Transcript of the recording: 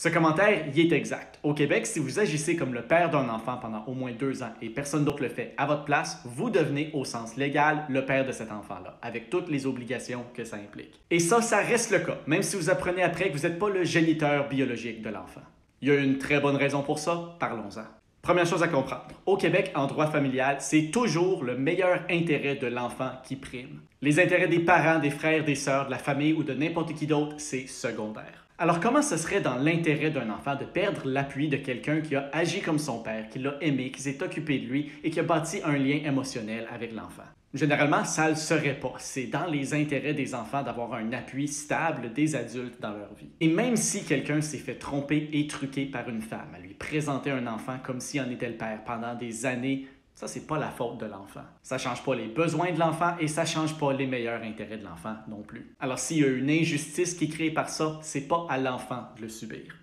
Ce commentaire, il est exact. Au Québec, si vous agissez comme le père d'un enfant pendant au moins 2 ans et personne d'autre le fait à votre place, vous devenez au sens légal le père de cet enfant-là, avec toutes les obligations que ça implique. Et ça reste le cas, même si vous apprenez après que vous n'êtes pas le géniteur biologique de l'enfant. Il y a une très bonne raison pour ça, parlons-en. Première chose à comprendre, au Québec, en droit familial, c'est toujours le meilleur intérêt de l'enfant qui prime. Les intérêts des parents, des frères, des sœurs, de la famille ou de n'importe qui d'autre, c'est secondaire. Alors comment ce serait dans l'intérêt d'un enfant de perdre l'appui de quelqu'un qui a agi comme son père, qui l'a aimé, qui s'est occupé de lui et qui a bâti un lien émotionnel avec l'enfant? Généralement, ça ne le serait pas. C'est dans les intérêts des enfants d'avoir un appui stable des adultes dans leur vie. Et même si quelqu'un s'est fait tromper et truquer par une femme, à lui présenter un enfant comme si en était le père pendant des années, ça, c'est pas la faute de l'enfant. Ça change pas les besoins de l'enfant et ça change pas les meilleurs intérêts de l'enfant non plus. Alors, s'il y a une injustice qui est créée par ça, c'est pas à l'enfant de le subir.